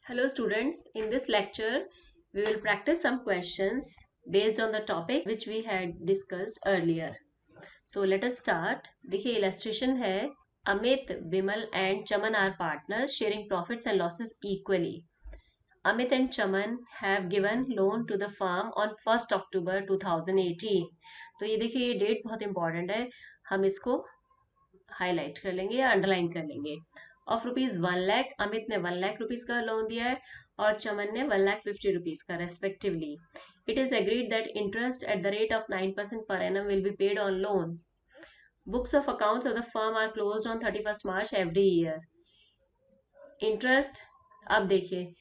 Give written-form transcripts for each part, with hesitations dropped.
Hello students, in this lecture we will practice some questions based on the topic which we had discussed earlier. So let us start. देखिए illustration है Amit, Bimal and Chaman are partners sharing profits and losses equally. Amit and Chaman have given loan to the firm on 1st October 2018. तो ये देखिए ये date बहुत important है, हम इसको हाईलाइट कर लेंगे या अंडरलाइन कर लेंगे. ऑफ रुपीज 1 लाख अमित ने 1 लाख रुपीज का लोन दिया है और चमन ने 1,50,000 का respectively. It is agreed that interest at the rate of 9% per annum will be paid on loans. Books of accounts of the firm are closed on 31st March every year. Interest, अब देखिए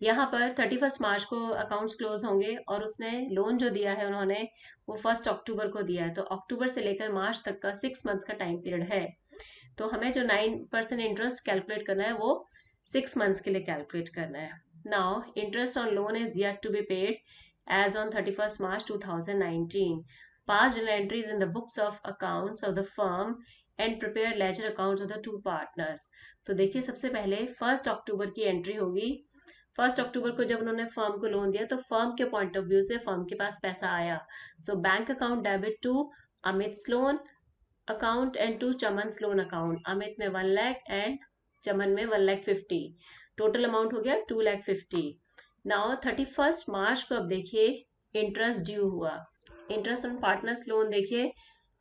यहाँ पर 31st मार्च को accounts close होंगे और उसने loan जो दिया है उन्होंने वो 1 अक्टूबर को दिया है, तो अक्टूबर से लेकर मार्च तक का 6 मंथ्स का टाइम पीरियड है. तो हमें जो 9% इंटरेस्ट कैलकुलेट करना है वो 6 मंथ्स के लिए कैलकुलेट करना है. Now interest on loan is yet to be paid as on 31st March 2019. पास journal entries in the books of accounts of the firm and prepare ledger accounts of the two partners. तो देखिए सबसे पहले 1 अक्टूबर की entry होगी. 1 अक्टूबर को जब उन्होंने फर्म को लोन दिया तो फर्म के पॉइंट ऑफ व्यू से फर्म के पास पैसा आया. So bank account debit to Amit loan account and to Chaman loan account. Amit में 1 लाख एंड चमन में 1,50,000. टोटल अमाउंट हो गया 2,50,000. नाउ 31st मार्च को अब देखिए इंटरेस्ट ड्यू हुआ. इंटरेस्ट ऑन पार्टनर्स लोन देखिए,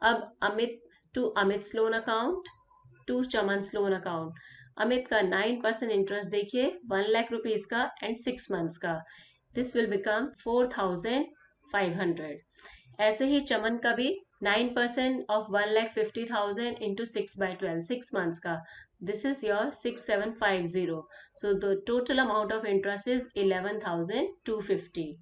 अब Amit to Amit loan account to Chaman loan account. Amit का 9% इंटरेस्ट देखिए 1 लाख रुपीज का एंड 6 मंथ्स का. This will become 4,500. ऐसे ही चमन का भी 9% ऑफ 1,50,000 इंटू 6/12 6 मंथ्स का. This is your 6,750. So the total amount of interest is 11,250.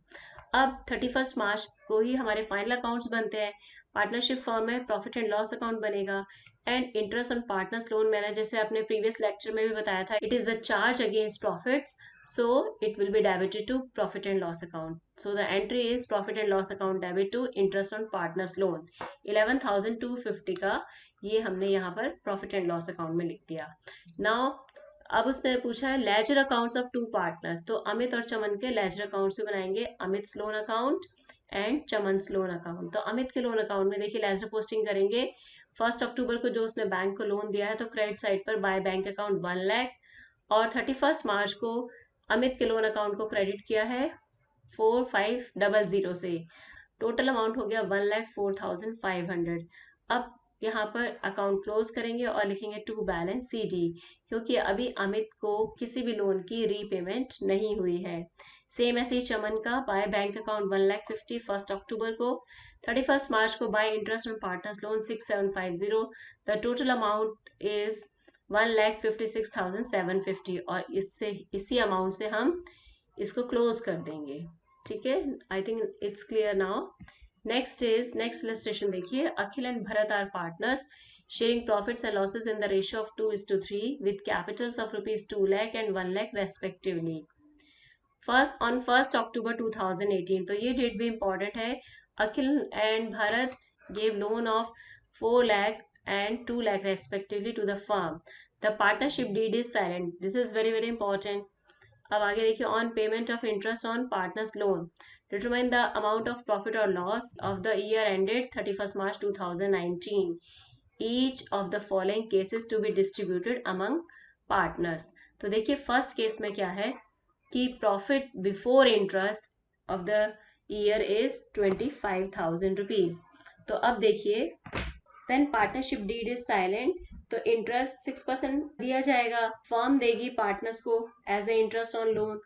अब 31st मार्च को ही हमारे फाइनल अकाउंट्स बनते हैं. पार्टनरशिप फर्म में प्रॉफिट एंड लॉस अकाउंट बनेगा and interest on partners loan मैंने जैसे अपने प्रीवियस लेक्चर में भी बताया था, it is a charge against profits, so it will be debited to profit and loss account. So the entry is profit and loss account debit to interest on partners loan 11,250 का. ये हमने यहाँ पर profit and loss account में लिख दिया. Now अब उसने पूछा है ledger accounts of two partners, तो अमित और चमन के लेजर अकाउंट्स भी बनाएंगे. Amit loan account and Chaman loan account. तो अमित के लोन अकाउंट में देखिए लेजर पोस्टिंग करेंगे. 1 अक्टूबर को जो उसने बैंक को लोन दिया है तो क्रेडिट साइड पर बाय बैंक अकाउंट 1 लाख, और 31st मार्च को अमित के लोन अकाउंट को क्रेडिट किया है 4,500 से. टोटल अमाउंट हो गया 1,04,500. अब यहाँ पर अकाउंट क्लोज करेंगे और लिखेंगे टू बैलेंस CD, क्योंकि अभी अमित को किसी भी लोन की रीपेमेंट नहीं हुई है. सेम ऐसे ही चमन का बाय बैंक अकाउंट 1,50,000 1 अक्टूबर को, 31st मार्च को bye interest on partners loan 6,750. The total amount is 1,56,750 और इससे इसी अमाउंट से हम इसको क्लोज कर देंगे. ठीक है, I think it's clear now. Next illustration देखिए. Akhil and Bharat are partners sharing profits and losses in the ratio of 2:3 with capitals of rupees 2 lakh and 1 lakh respectively. On 1st October 2018, तो ये डेट भी important है. Akhil and Bharat gave loan of 4 lakh and 2 lakh respectively to the firm. The partnership deed is silent. This is very very important. अब आगे देखिए. On payment of interest on partners loan determine the amount of profit or loss of the year ended 31st March 2019. Each of the following cases to be distributed among partners. तो देखिए first case में क्या है कि profit before interest of the year is 25,000 rupees. तो अब देखिए when partnership deed is silent तो इंटरेस्ट 6% दिया जाएगा, फर्म देगी पार्टनर्स को as a interest on loan.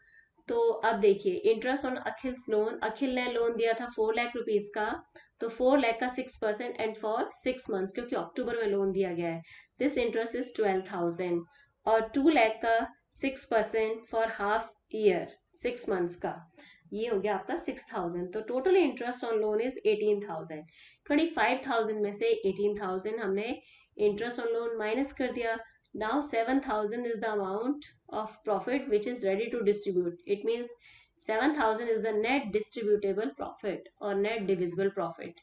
तो अब देखिए interest on Akhil loan, Akhil ने लोन दिया था 4 लाख रुपीज का, तो 4 लाख का 6% एंड फॉर 6 मंथ्स, क्योंकि अक्टूबर में लोन दिया गया है, दिस इंटरेस्ट इज 12,000. और 2 लाख का 6% फॉर हाफ ईयर 6 मंथ्स का, ये हो गया आपका 6,000. तो total interest on loan is 18,000. 25,000 में से 18,000 हमने इंटरेस्ट ऑन लोन माइनस कर दिया. Now 7,000 is the amount of profit which is ready to distribute. It means 7,000 is the net distributable profit or net divisible profit.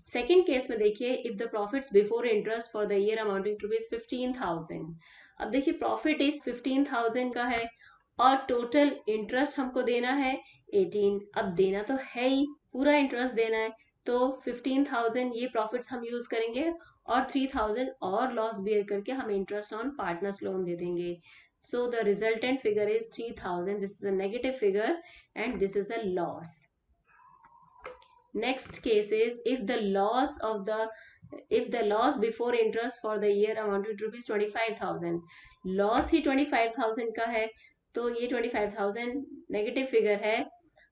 Second case में देखिए, if the profits before interest for the year amounting to rupees 15,000. अब देखिए profit is 15,000 का है और total interest हमको देना है 18। अब देना तो है ही, पूरा इंटरेस्ट देना है, तो 15,000 ये प्रॉफिट्स हम यूज करेंगे और 3,000 और लॉस बियर करके हम इंटरेस्ट ऑन पार्टनर्स लोन दे देंगे. So the resultant figure is 3,000. This is a negative figure and this is a loss. Next case is if the loss before interest for the year amounted to rupees 25,000. Loss ही 25,000 का है, तो ये 25,000 negative figure है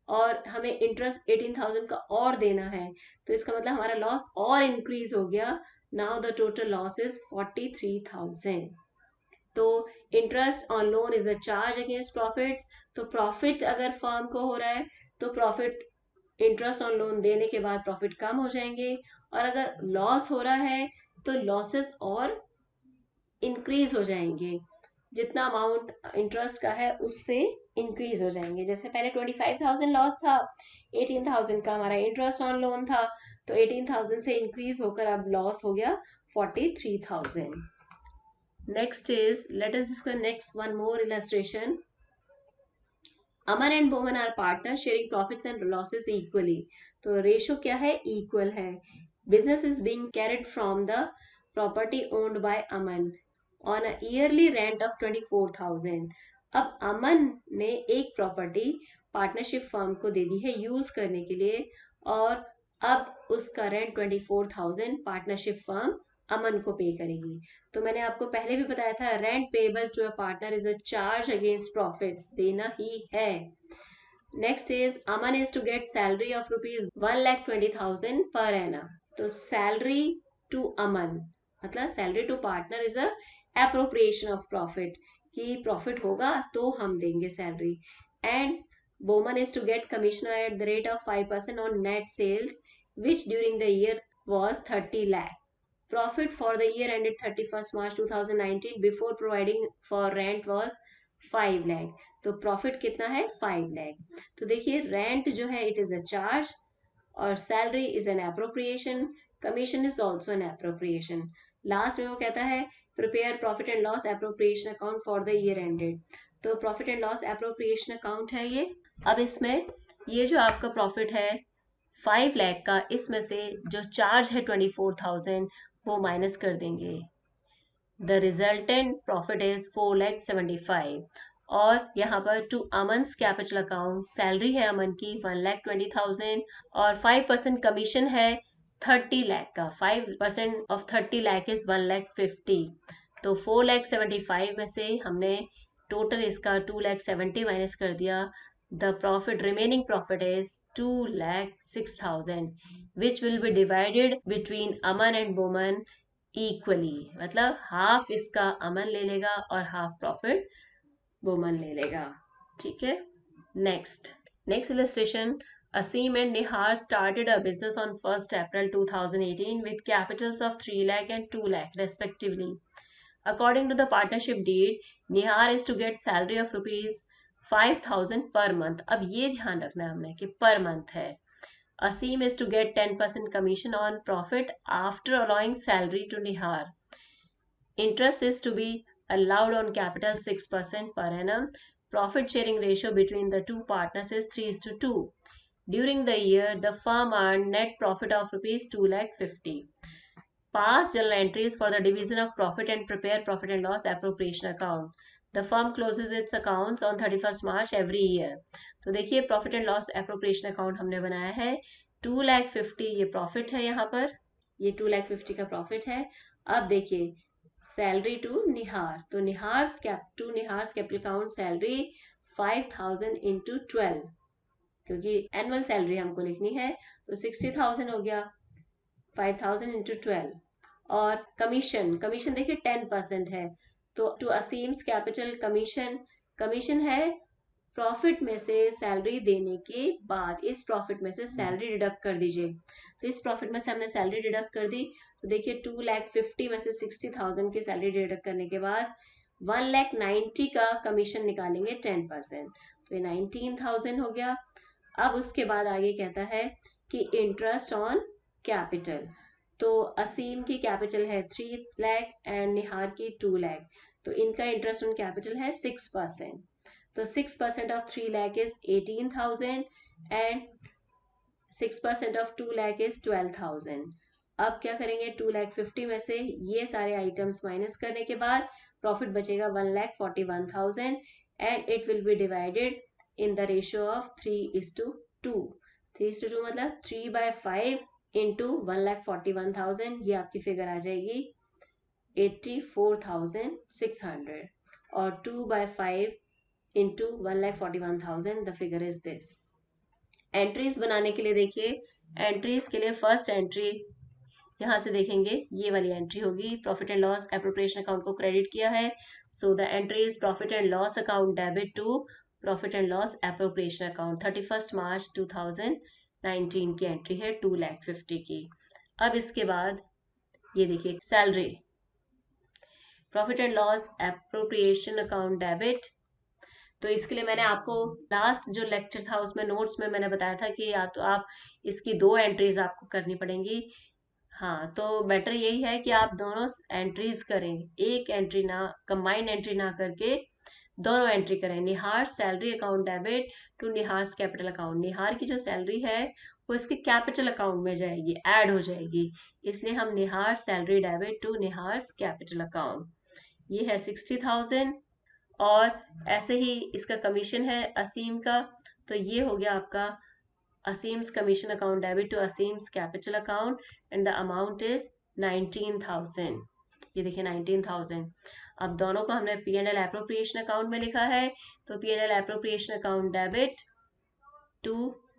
और हमें interest 18,000 का और देना है, तो इसका मतलब हमारा लॉस और इंक्रीज हो गया. Now the total loss is 43,000. तो interest on loan is a charge against profits. तो प्रॉफिट अगर फर्म को हो रहा है तो प्रॉफिट इंटरेस्ट ऑन लोन देने के बाद प्रॉफिट कम हो जाएंगे, और अगर लॉस हो रहा है तो लॉसेस और इंक्रीज हो जाएंगे, जितना अमाउंट इंटरेस्ट का है उससे इंक्रीज हो जाएंगे. जैसे पहले 25,000 लॉस था, 18,000 का हमारा इंटरेस्ट ऑन लोन था, तो 18,000 से इंक्रीज होकर अब लॉस हो गया 43,000. Next is, let us discuss next one more illustration. Aman and Bowman are partners sharing profits and losses equally. तो रेशो क्या है? इक्वल है. Business is being carried from the property owned by Aman on a yearly rent of 24,000. अब अमन ने एक property partnership firm को दे दी है use करने के लिए, और अब उसका रेंट 24,000 पार्टनरशिप फर्म अमन को पे करेगी. तो मैंने आपको पहले भी बताया था, rent payable to a partner is a charge against profits, देना ही है. Next is Aman is to get salary of rupees 1,20,000 per annum. तो सैलरी टू अमन मतलब salary to partner is a appropriation of profit, कि प्रॉफिट होगा तो हम देंगे salary. And Bowman is to get commission at the rate of 5% on net sales, which during the year was 30 lakh. Profit for the year ended 31st March 2019 before providing for rent was 5 lakh. तो profit कितना है? 5 lakh. तो देखिए rent जो है it is a charge और salary is an appropriation, commission is also an appropriation. Last में वो कहता है prepare profit and loss appropriation account for the year ended. तो profit and loss appropriation account है ये. अब इसमें ये जो आपका प्रॉफिट है 5 लाख का, इसमें से जो चार्ज है 24,000 वो माइनस कर देंगे. The resultant profit is 4,75,000. और यहाँ पर टू अमन्स कैपिटल अकाउंट सैलरी है अमन की 1,20,000 और 5% कमीशन है 30 लाख का. 5% ऑफ 30 लाख इज 1,50,000. तो 4,75,000 में से हमने टोटल इसका 2,70,000 माइनस कर दिया. The profit, remaining profit is 2,06,000, which will be divided between Aman and Bowman equally. मतलब हाफ इसका अमन ले लेगा और हाफ प्रॉफिट बोमन ले लेगा. ठीक है. Next illustration. Asim and Nihar started a business on 1st April 2018 with capitals of 3 lakh and 2 lakh respectively. According to the partnership deed, Nihar is to get salary of rupees 5,000 per month. अब ये ध्यान रखना है हमने कि per month है. Asim is to get 10% commission on profit after allowing salary to Nihar. Interest is to be allowed on capital 6% per annum. Profit sharing ratio between the two partners is 3:2. During the year, the firm earned net profit of rupees 2,50,000. Pass journal entries for the division of profit and prepare profit and loss appropriation account. The firm closes its accounts on 31st March every year. तो देखिए profit and loss appropriation account हमने बनाया है. 2,50,000 ये profit है, यहाँ पर ये 2,50,000 का प्रॉफिट है. अब देखिए सैलरी टू निहार, तो निहार्स कैपिटल अकाउंट सैलरी 5,000 इंटू 12, क्योंकि एनुअल सैलरी हमको लिखनी है, तो 60,000 हो गया. 5,000 इंटू 12. और कमीशन देखिए 10% है, तो टू असीम्स कैपिटल कमीशन है प्रॉफिट में से सैलरी देने के बाद. इस प्रॉफिट में से सैलरी डिडक्ट कर दीजिए. तो इस प्रॉफिट में से हमने सैलरी डिडक्ट कर दी, तो देखिए 2,50,000 में से 60,000 की सैलरी डिडक्ट करने के बाद 1,90,000 का कमीशन निकालेंगे 10%, तो ये 19,000 हो गया. अब उसके बाद आगे कहता है कि इंटरेस्ट ऑन कैपिटल, तो असीम की कैपिटल है 3 लाख एंड निहार की 2 लाख, तो इनका इंटरेस्ट ऑन कैपिटल है 6%. तो 6% of 3 lakh is 18,000 and 6% of 2 lakh is 12,000। अब क्या करेंगे, 2,50,000 में से ये सारे आइटम्स माइनस करने के बाद प्रॉफिट बचेगा 1,41,000 and it will be divided in the ratio of 3:2। 3:2 मतलब 3/5 इंटू 1,41,000, ये आपकी फिगर आ जाएगी 84,600 और 2/5 into 1,41,000 the figure is this. Entries बनाने के लिए देखिए, एंट्रीज के लिए फर्स्ट एंट्री यहाँ से देखेंगे, ये वाली एंट्री होगी, profit and loss appropriation account को क्रेडिट किया है, so the entry is profit and loss account debit to profit and loss appropriation account. 31 March 2019 की एंट्री है 2,50,000 की। अब इसके बाद ये देखिए salary, profit and loss appropriation account debit. तो इसके लिए मैंने आपको लास्ट जो लेक्चर था उसमें नोट्स में मैंने बताया था कि या तो आप इसकी 2 एंट्रीज आपको करनी पड़ेंगी। हाँ, तो बेटर यही है कि आप दोनों एंट्रीज करें, एक एंट्री ना, कंबाइंड एंट्री ना करके दोनों एंट्री करें। Nihar salary account debit to Nihar's capital account. Nihar की जो सैलरी है वो इसके कैपिटल अकाउंट में जाएगी, ऐड हो जाएगी, इसलिए हम Nihar salary debit to Nihar's capital account. ये है 60,000 और ऐसे ही इसका कमीशन है असीम का, तो ये हो गया आपका Aseem's commission account debit to Aseem's capital account and the amount is 19,000। ये देखिए 19,000। अब दोनों को हमने P and L appropriation account में लिखा है, तो P and L appropriation account debit to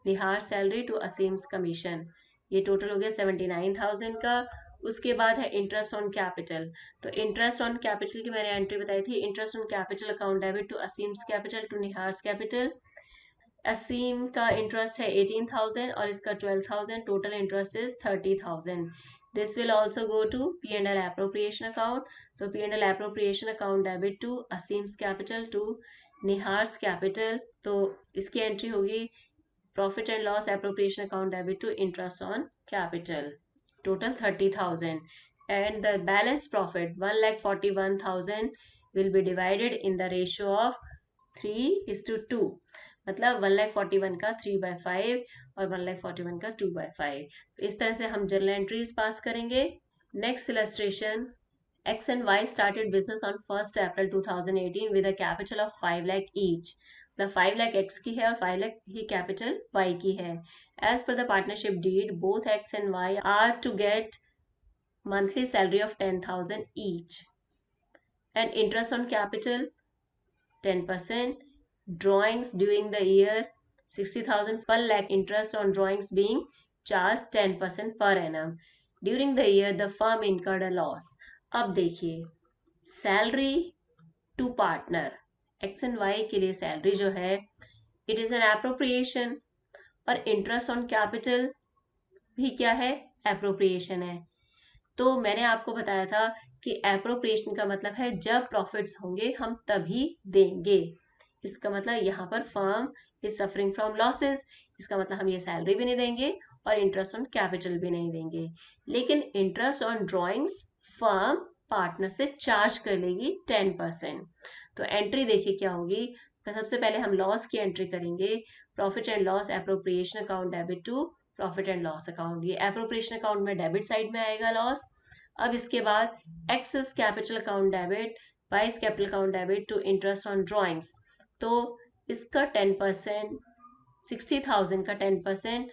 Nihar salary to Aseem's commission, ये टोटल हो गया 79,000 का। उसके बाद है इंटरेस्ट ऑन कैपिटल, तो इंटरेस्ट ऑन कैपिटल की मैंने एंट्री बताई थी, interest on capital account debit to Aseem's capital to Nihar's capital. Aseem का इंटरेस्ट है 18,000 और इसका 12,000, total interest is 30,000। This will also go to P and L appropriation account, तो P and L appropriation account debit to Aseem's capital to Nihar's capital, तो इसकी entry होगी profit and loss appropriation account debit to interest on capital, total 30,000 and the balance profit 1,41,000 will be divided in the ratio of 3:2, मतलब 1,41,000 का 3/5 और 1,41,000 का 2/5। तो इस तरह से हम जर्नल एंट्रीज पास करेंगे। Next illustration, X and Y started business on 1st April 2018 with a capital of 5 lakh each. मतलब 5 lakh X की है और 5 lakh ही कैपिटल Y की है। As per the partnership deed, both X and Y are to get monthly salary of 10,000 each and interest on capital 10%. Drawings during the year 60,000 per lakh, interest on drawings being charged 10% per annum. During the year the firm incurred a loss. अब देखिए salary to partner X and Y के लिए salary जो है it is an appropriation और interest on capital भी क्या है, एप्रोप्रिएशन है। तो मैंने आपको बताया था कि एप्रोप्रिएशन का मतलब है जब प्रॉफिट्स होंगे हम तभी देंगे। इसका मतलब यहाँ पर firm is suffering from losses, इसका मतलब हम ये सैलरी भी नहीं देंगे और इंटरेस्ट ऑन कैपिटल भी नहीं देंगे। लेकिन interest on drawings firm partner से चार्ज कर लेगी 10%। तो एंट्री देखिए क्या होगी, तो सबसे पहले हम लॉस की एंट्री करेंगे, profit and loss appropriation account debit to profit and loss account. ये एप्रोप्रिएशन अकाउंट में डेबिट साइड में आएगा लॉस। अब इसके बाद X's capital account debit, Y's capital account debit to interest on drawings, तो इसका 10%, 60,000 का 10%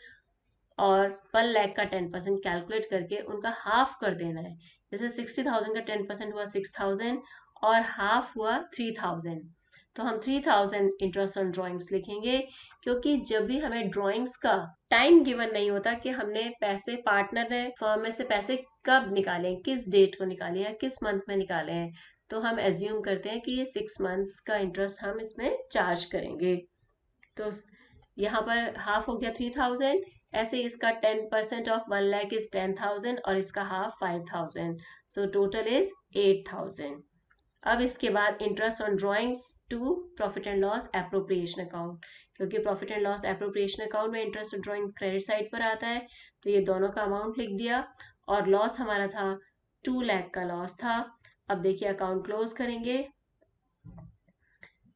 और पर लाख का 10% कैलकुलेट करके उनका हाफ कर देना है। जैसे 60,000 का 10% हुआ 6,000 और हाफ हुआ 3,000, तो हम 3,000 इंटरेस्ट ऑन ड्राइंग्स लिखेंगे, क्योंकि जब भी हमें ड्राइंग्स का टाइम गिवन नहीं होता कि हमने पैसे पार्टनर ने फर्म में से पैसे कब निकाले, किस डेट को निकाले हैं, किस मंथ में निकाले हैं, तो हम एज्यूम करते हैं कि ये 6 मंथ्स का इंटरेस्ट हम इसमें चार्ज करेंगे। तो यहाँ पर हाफ हो गया 3,000, ऐसे इसका 10% ऑफ 1 लाख इज 10,000 और इसका हाफ 5,000, सो टोटल इज 8,000। अब इसके बाद interest on drawings to profit and loss appropriation account, क्योंकि profit and loss appropriation account में interest on drawing credit side पर आता है, तो ये दोनों का अमाउंट लिख दिया। और लॉस हमारा था 2 लाख का लॉस था। अब देखिए अकाउंट क्लोज करेंगे,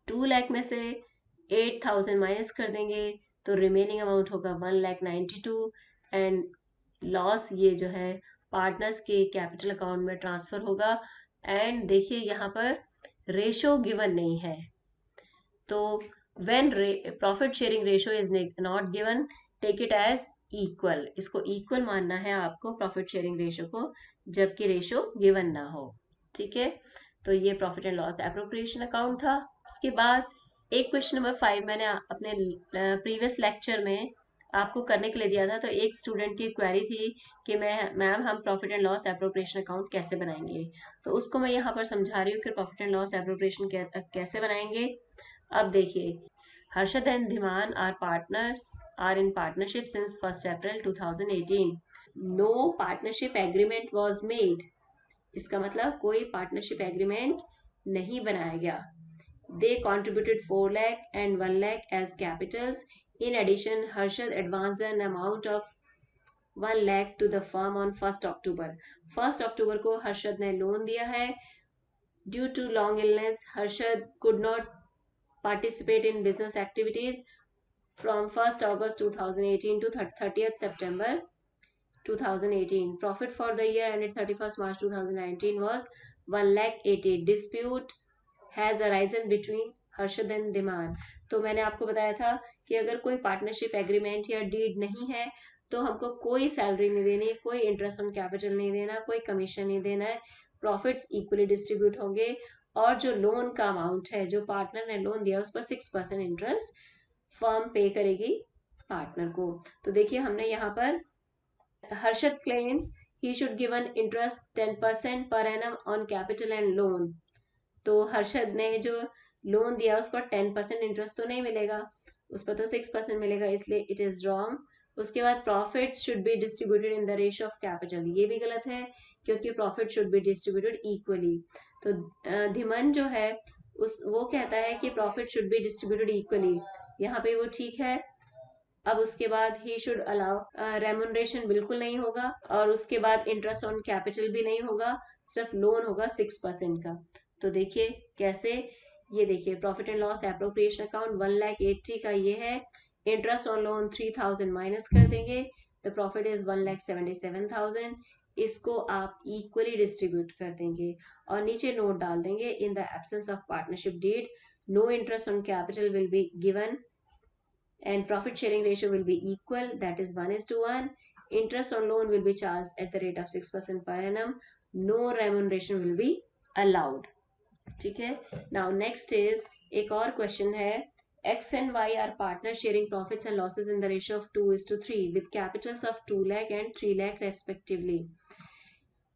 2 लाख में से 8,000 माइनस कर देंगे तो रिमेनिंग अमाउंट होगा 1,92,000 एंड लॉस ये जो है पार्टनर्स के कैपिटल अकाउंट में ट्रांसफर होगा। एंड देखिए यहाँ पर रेशो गिवन नहीं है, तो when profit sharing ratio is not given take it as equal, इसको इक्वल मानना है आपको प्रॉफिट शेयरिंग रेशो को, जबकि रेशो गिवन ना हो। ठीक है, तो ये profit and loss appropriation account था। इसके बाद एक क्वेश्चन नंबर 5 मैंने अपने प्रीवियस लेक्चर में आपको करने के लिए दिया था। तो एक स्टूडेंट की क्वेरी थी कि मैम हम profit and loss appropriation account कैसे बनाएंगे, तो उसको मैं यहाँ पर समझा रही हूँ कि प्रॉफिट एंड लॉस एप्रोप्रिएशन कैसे बनाएंगे। अब देखिए, Harshad and Dhiman are in partnership since 1 April 2018। No partnership agreement was made, इसका मतलब कोई पार्टनरशिप एग्रीमेंट नहीं बनाया गया। They contributed 4 lakh and 1 lakh as capitals. In addition, Harshad advanced an amount of 1 lakh to the firm on 1st October. 1st October को हर्षद ने loan दिया है। Due to long illness, Harshad could not participate in business activities from 1st August 2018 to 30th September 2018. Profit for the year ended 31st March 2019 was 1 lakh 80. Dispute has arisen between Harshad and Dhiman. तो मैंने आपको बताया था कि अगर कोई partnership agreement या deed नहीं है तो हमको कोई सैलरी नहीं देनी, कोई इंटरेस्ट ऑन कैपिटल नहीं देना, कोई कमीशन नहीं देना है, प्रॉफिट्स इक्वली डिस्ट्रीब्यूट होंगे और जो लोन का अमाउंट है जो पार्टनर ने लोन दिया उस पर 6% इंटरेस्ट फर्म पे करेगी पार्टनर को। तो देखिए हमने यहाँ पर Harshad claims he should given interest 10% per annum on capital and loan. तो हर्षद ने जो लोन दिया उस पर 10% इंटरेस्ट तो नहीं मिलेगा, उस पर तो 6% मिलेगा, इसलिए इट इज रॉन्ग। उसके बाद profit should be distributed in the ratio of capital, ये भी गलत है क्योंकि profit should be distributed equally. तो धीमन जो है वो कहता है कि profit should be distributed equally, यहाँ पे वो ठीक है। अब उसके बाद ही शुड अलाउ रेमुनरेशन बिल्कुल नहीं होगा, और उसके बाद इंटरेस्ट ऑन कैपिटल भी नहीं होगा, सिर्फ लोन होगा 6% का। तो देखिए कैसे, ये देखिए profit and loss appropriation account 1,80,000 का ये है, इंटरेस्ट ऑन लोन 3,000 माइनस कर देंगे, द प्रॉफिट इज 1,77,000। इसको आप इक्वली डिस्ट्रीब्यूट कर देंगे और नीचे नोट डाल देंगे, in the absence of partnership deed no interest on capital will be given and profit sharing ratio will be equal, that is 1:1. Interest on loan will be charged at the rate of 6% per annum. No remuneration will be allowed. ठीक है, now next is एक और question है, X and Y are partners sharing profits and losses in the ratio of 2:3 with capitals of 2 lakh and 3 lakh respectively.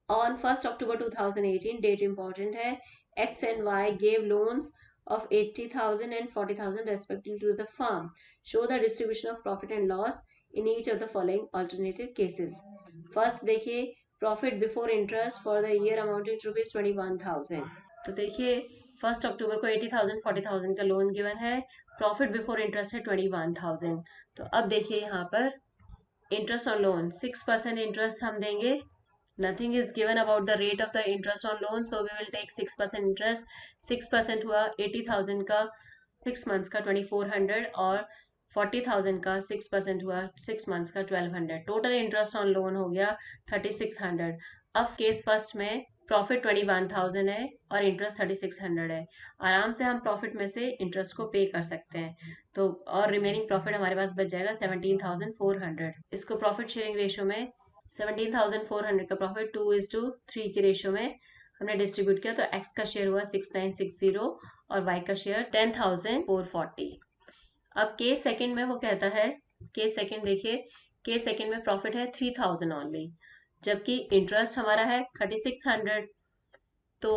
On 1st October 2018, date important है, X and Y gave loans of 80,000 and 40,000 respectively to the firm. Show the distribution of profit and loss in each of the following alternative cases. First देखिए, profit before interest for the year amounting to rupees 21,000. तो देखिए 1st अक्टूबर को 80,000 40,000 का loan given है, profit before interest है 21,000। तो अब देखिए यहाँ पर इंटरेस्ट ऑन लोन 6% इंटरेस्ट हम देंगे, nothing is given about the rate of the interest on loan, so we will take 6% interest। 6% हुआ 80,000 का 6 months का 2,400 और 40,000 का 6% हुआ 6 months का 1,200। टोटल इंटरेस्ट ऑन लोन हो गया 3,600। अब केस फर्स्ट में प्रॉफिट 21,000 है और इंटरेस्ट 3,600 है, आराम से हम प्रॉफिट में से इंटरेस्ट को पे कर सकते हैं। तो और रिमेनिंग प्रॉफिट हमारे पास बच जाएगा 17,400। इसको प्रॉफिट शेयरिंग रेशियो में 17,400 का प्रॉफिट 2:3 के रेशियो में हमने डिस्ट्रीब्यूट किया, तो एक्स का शेयर हुआ 6,960 और वाई का शेयर 10,440। अब केस सेकंड में वो कहता है, केस सेकंड देखिए, केस सेकंड में प्रॉफिट है 3,000 ओनली, जबकि इंटरेस्ट हमारा है 3,600। तो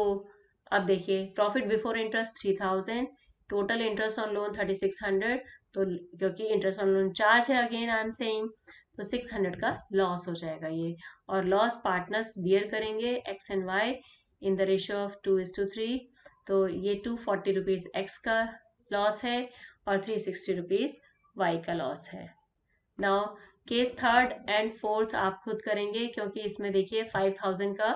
अब देखिए profit before interest 3,000, total interest on loan 3,600, तो क्योंकि इंटरेस्ट ऑन लोन चार्ज है, अगेन आई एम सेइंग, तो 600 का लॉस हो जाएगा ये, और लॉस पार्टनर्स बियर करेंगे X and Y in the ratio of 2:3। तो ये 240 रुपीज एक्स का लॉस है और 360 रुपीज वाई का लॉस है। Now case third and fourth आप खुद करेंगे, क्योंकि इसमें देखिए 5,000 का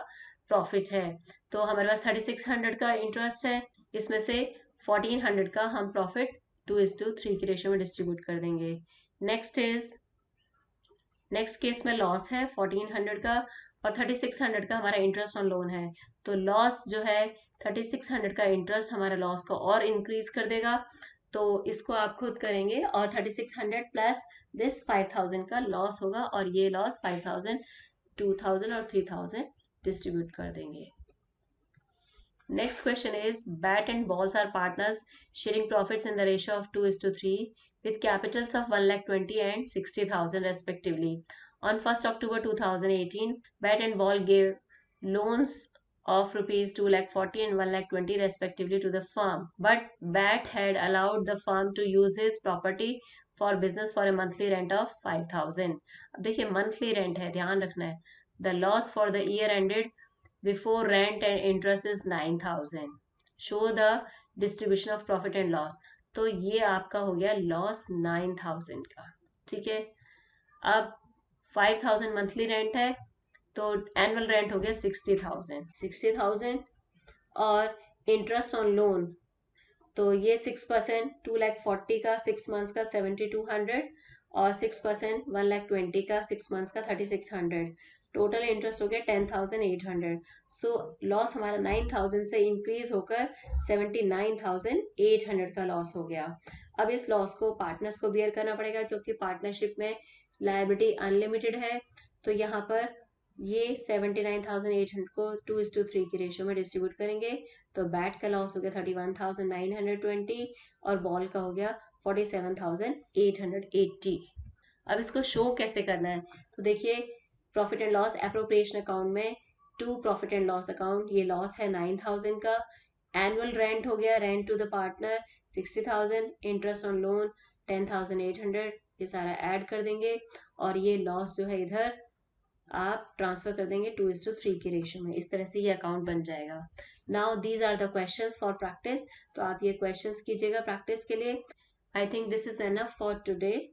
प्रॉफिट है, तो हमारे पास 3,600 का इंटरेस्ट है, इसमें से 1400 का हम प्रॉफिट 2:3 की रेशियो में डिस्ट्रीब्यूट कर देंगे। नेक्स्ट केस में लॉस है 1400 का और 3600 का हमारा इंटरेस्ट ऑन लोन है। तो लॉस जो है 3600 का इंटरेस्ट हमारा लॉस को और इंक्रीज कर देगा। तो इसको आप खुद करेंगे और 3600 प्लस दिस 5000 का लॉस होगा और ये लॉस 5000, 2000 और 3000 डिस्ट्रीब्यूट कर देंगे। Next question is, bat and balls are partners sharing profits in the ratio of 2:3 with capitals of 1,20,000 and 60,000 respectively. On 1st October 2018, bat and ball gave loans of rupees 2,40,000 and 1,20,000 respectively to the firm. But bat had allowed the firm to use his property for business for a monthly rent of 5,000. अब देखिए monthly rent है, ध्यान रखना है. The loss for the year ended before rent and interest is 9,000. Show the distribution of profit and loss. तो ये आपका हो गया लॉस 9,000 का, ठीक है। अब 5,000 मंथली रेंट है तो एनुअल रेंट हो गया 60,000 और इंटरेस्ट ऑन लोन तो ये 6% 2,40,000 का 6 मंथ्स का 7,200 और 6% 1,20,000 का 6 मंथ्स का 3,600। टोटल इंटरेस्ट हो गया 10,800। सो लॉस हमारा 9,000 से इंक्रीज होकर 79,800 का लॉस हो गया। अब इस लॉस को पार्टनर्स को बियर करना पड़ेगा क्योंकि पार्टनरशिप में लायबिलिटी अनलिमिटेड है। तो यहाँ पर ये 79,800 को 2:3 की रेशियो में डिस्ट्रीब्यूट करेंगे। तो बैट का लॉस हो गया 31,920 और बॉल का हो गया 47,880। अब इसको शो कैसे करना है तो देखिए, profit and loss appropriation account में to profit and loss account, ये लॉस है 9,000 का। एनुअल रेंट हो गया rent to the partner 60,000, interest on loan 10,800, ये सारा ऐड कर देंगे और ये लॉस जो है इधर आप ट्रांसफर कर देंगे 2:3 की रेशियो में। इस तरह से ये अकाउंट बन जाएगा। Now these are the questions for practice. तो आप ये क्वेश्चंस कीजिएगा प्रैक्टिस के लिए। I think this is enough for today.